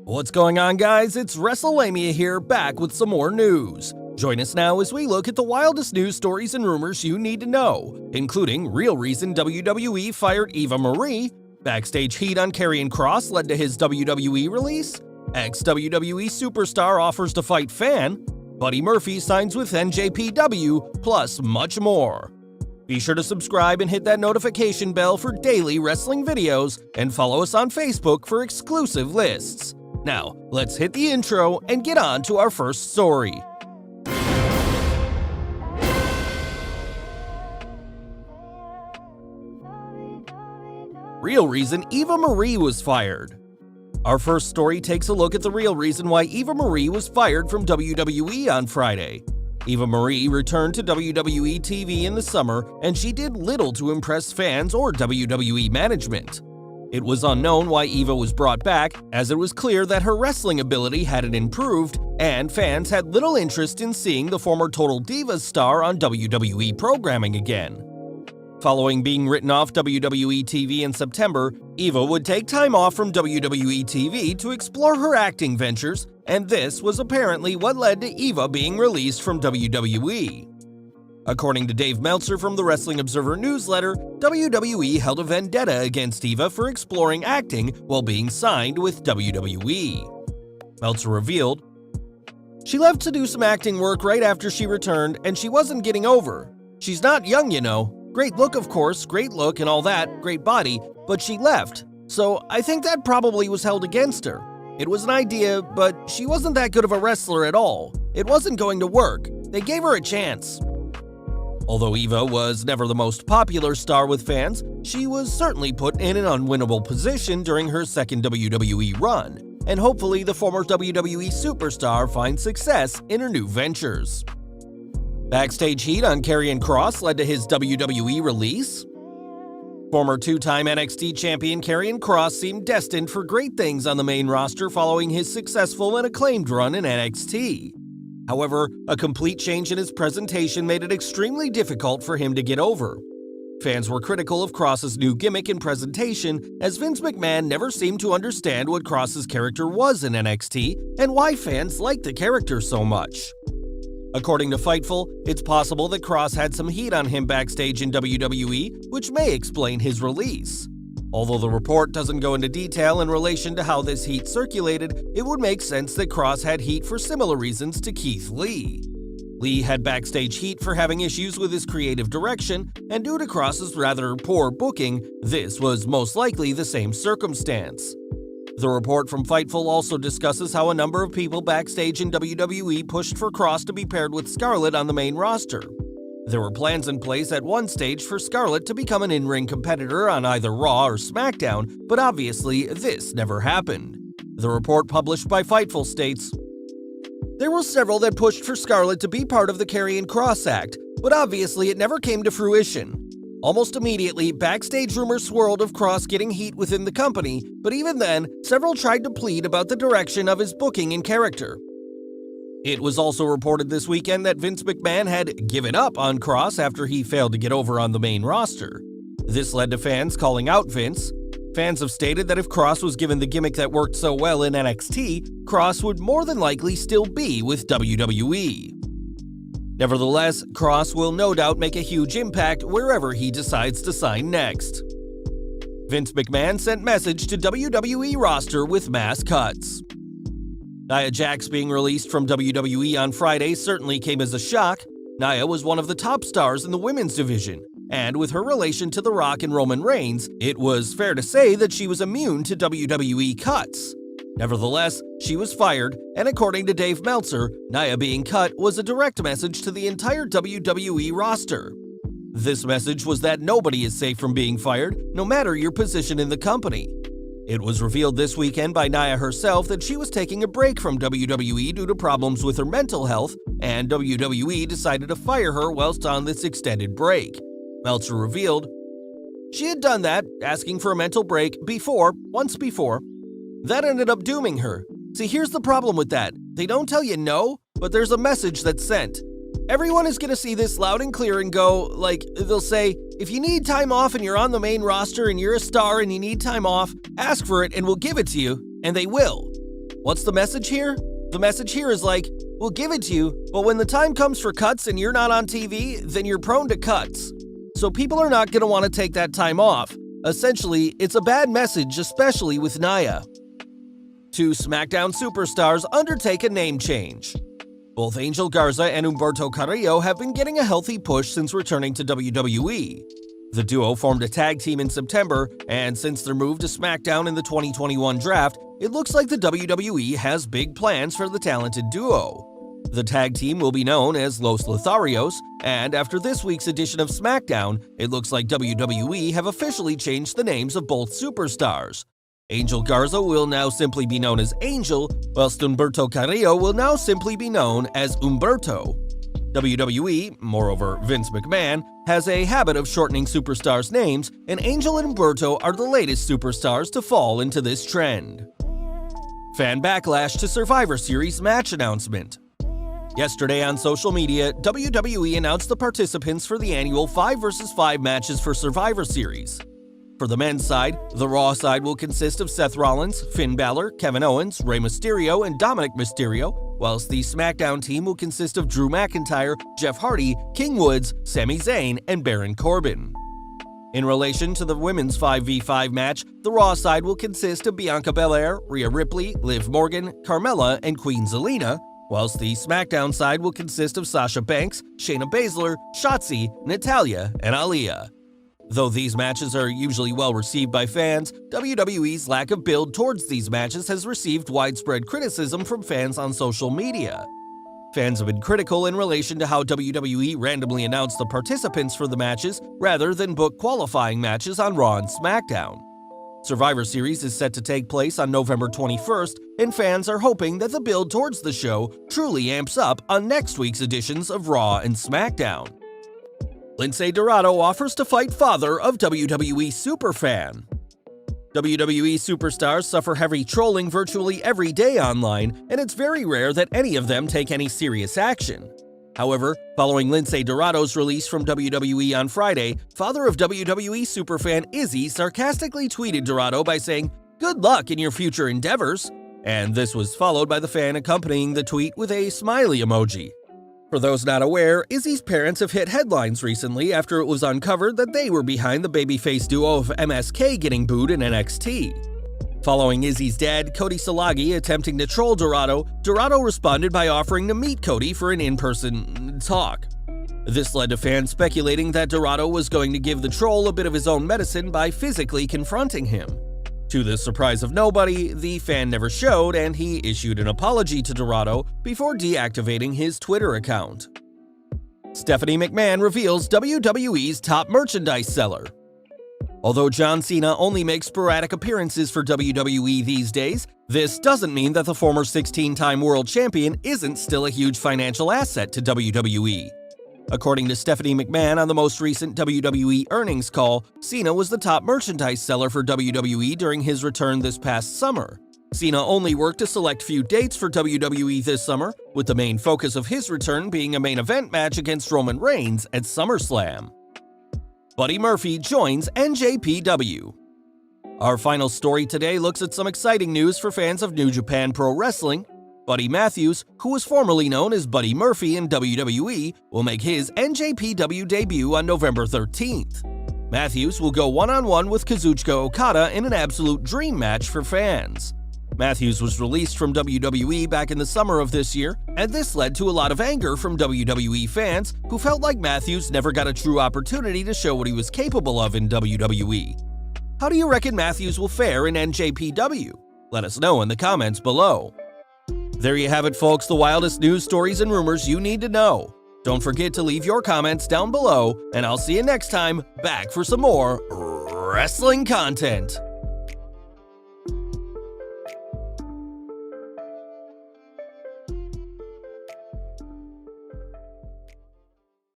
What's going on, guys? It's Wrestlelamia here, back with some more news. Join us now as we look at the wildest news stories and rumors you need to know, including real reason WWE fired Eva Marie, backstage heat on Karrion Kross led to his WWE release, ex-WWE superstar offers to fight fan, Buddy Murphy signs with NJPW, plus much more. Be sure to subscribe and hit that notification bell for daily wrestling videos, and follow us on Facebook for exclusive lists. Now, let's hit the intro and get on to our first story. Real reason Eva Marie was fired. Our first story takes a look at the real reason why Eva Marie was fired from WWE on Friday. Eva Marie returned to WWE TV in the summer, and she did little to impress fans or WWE management. It was unknown why Eva was brought back, as it was clear that her wrestling ability hadn't improved, and fans had little interest in seeing the former Total Divas star on WWE programming again. Following being written off WWE TV in September, Eva would take time off from WWE TV to explore her acting ventures, and this was apparently what led to Eva being released from WWE. According to Dave Meltzer from the Wrestling Observer newsletter, WWE held a vendetta against Eva for exploring acting while being signed with WWE. Meltzer revealed, "She left to do some acting work right after she returned, and she wasn't getting over. She's not young, you know. Great look, of course, great look and all that, great body, but she left. So I think that probably was held against her. It was an idea, but she wasn't that good of a wrestler at all. It wasn't going to work. They gave her a chance." Although Eva was never the most popular star with fans, she was certainly put in an unwinnable position during her second WWE run, and hopefully the former WWE superstar finds success in her new ventures. Backstage heat on Karrion Kross led to his WWE release. Former two-time NXT champion Karrion Kross seemed destined for great things on the main roster following his successful and acclaimed run in NXT. However, a complete change in his presentation made it extremely difficult for him to get over. Fans were critical of Kross's new gimmick and presentation, as Vince McMahon never seemed to understand what Kross's character was in NXT and why fans liked the character so much. According to Fightful, it's possible that Kross had some heat on him backstage in WWE, which may explain his release. Although the report doesn't go into detail in relation to how this heat circulated, it would make sense that Kross had heat for similar reasons to Keith Lee. Lee had backstage heat for having issues with his creative direction, and due to Kross's rather poor booking, this was most likely the same circumstance. The report from Fightful also discusses how a number of people backstage in WWE pushed for Kross to be paired with Scarlett on the main roster. There were plans in place at one stage for Scarlett to become an in-ring competitor on either Raw or SmackDown, but obviously this never happened. The report published by Fightful states, "There were several that pushed for Scarlett to be part of the Karrion Kross act, but obviously it never came to fruition. Almost immediately, backstage rumors swirled of Kross getting heat within the company, but even then, several tried to plead about the direction of his booking and character." It was also reported this weekend that Vince McMahon had given up on Kross after he failed to get over on the main roster. This led to fans calling out Vince. Fans have stated that if Kross was given the gimmick that worked so well in NXT, Kross would more than likely still be with WWE. Nevertheless, Kross will no doubt make a huge impact wherever he decides to sign next. Vince McMahon sent message to WWE roster with mass cuts. Nia Jax being released from WWE on Friday certainly came as a shock. Nia was one of the top stars in the women's division, and with her relation to The Rock and Roman Reigns, it was fair to say that she was immune to WWE cuts. Nevertheless, she was fired, and according to Dave Meltzer, Nia being cut was a direct message to the entire WWE roster. This message was that nobody is safe from being fired, no matter your position in the company. It was revealed this weekend by Nia herself that she was taking a break from WWE due to problems with her mental health, and WWE decided to fire her whilst on this extended break. Meltzer revealed, "She had done that, asking for a mental break, once before. That ended up dooming her. See, here's the problem with that. They don't tell you no, but there's a message that's sent. Everyone is going to see this loud and clear and go, like, they'll say, if you need time off and you're on the main roster and you're a star and you need time off, ask for it and we'll give it to you, and they will. What's the message here? The message here is like, we'll give it to you, but when the time comes for cuts and you're not on TV, then you're prone to cuts. So people are not going to want to take that time off. Essentially, it's a bad message, especially with Nia. 2 SmackDown superstars undertake a name change. Both Angel Garza and Humberto Carrillo have been getting a healthy push since returning to WWE. The duo formed a tag team in September, and since their move to SmackDown in the 2021 draft, it looks like the WWE has big plans for the talented duo. The tag team will be known as Los Lotharios, and after this week's edition of SmackDown, it looks like WWE have officially changed the names of both superstars. Angel Garza will now simply be known as Angel, whilst Humberto Carrillo will now simply be known as Humberto. WWE, moreover Vince McMahon, has a habit of shortening superstars' names, and Angel and Humberto are the latest superstars to fall into this trend. Fan backlash to Survivor Series match announcement. Yesterday on social media, WWE announced the participants for the annual 5 vs. 5 matches for Survivor Series. For the men's side, the Raw side will consist of Seth Rollins, Finn Balor, Kevin Owens, Rey Mysterio, and Dominic Mysterio, whilst the SmackDown team will consist of Drew McIntyre, Jeff Hardy, King Woods, Sami Zayn, and Baron Corbin. In relation to the women's 5v5 match, the Raw side will consist of Bianca Belair, Rhea Ripley, Liv Morgan, Carmella, and Queen Zelina, whilst the SmackDown side will consist of Sasha Banks, Shayna Baszler, Shotzi, Natalya, and Aaliyah. Though these matches are usually well received by fans, WWE's lack of build towards these matches has received widespread criticism from fans on social media. Fans have been critical in relation to how WWE randomly announced the participants for the matches rather than book qualifying matches on Raw and SmackDown. Survivor Series is set to take place on November 21st, and fans are hoping that the build towards the show truly amps up on next week's editions of Raw and SmackDown. Lince Dorado offers to fight father of WWE Superfan. WWE superstars suffer heavy trolling virtually every day online, and it's very rare that any of them take any serious action. However, following Lince Dorado's release from WWE on Friday, father of WWE Superfan Izzy sarcastically tweeted Dorado by saying, "Good luck in your future endeavors," and this was followed by the fan accompanying the tweet with a smiley emoji. For those not aware, Izzy's parents have hit headlines recently after it was uncovered that they were behind the babyface duo of MSK getting booed in NXT. Following Izzy's dad, Cody Salagi, attempting to troll Dorado, Dorado responded by offering to meet Cody for an in-person talk. This led to fans speculating that Dorado was going to give the troll a bit of his own medicine by physically confronting him. To the surprise of nobody, the fan never showed, and he issued an apology to Dorado before deactivating his Twitter account. Stephanie McMahon reveals WWE's top merchandise seller. Although John Cena only makes sporadic appearances for WWE these days, this doesn't mean that the former 16-time world champion isn't still a huge financial asset to WWE. According to Stephanie McMahon on the most recent WWE earnings call, Cena was the top merchandise seller for WWE during his return this past summer. Cena only worked a select few dates for WWE this summer, with the main focus of his return being a main event match against Roman Reigns at SummerSlam. Buddy Murphy joins NJPW. Our final story today looks at some exciting news for fans of New Japan Pro Wrestling. Buddy Matthews, who was formerly known as Buddy Murphy in WWE, will make his NJPW debut on November 13th. Matthews will go one-on-one with Kazuchika Okada in an absolute dream match for fans. Matthews was released from WWE back in the summer of this year, and this led to a lot of anger from WWE fans who felt like Matthews never got a true opportunity to show what he was capable of in WWE. How do you reckon Matthews will fare in NJPW? Let us know in the comments below. There you have it, folks, the wildest news stories and rumors you need to know. Don't forget to leave your comments down below, and I'll see you next time back for some more wrestling content.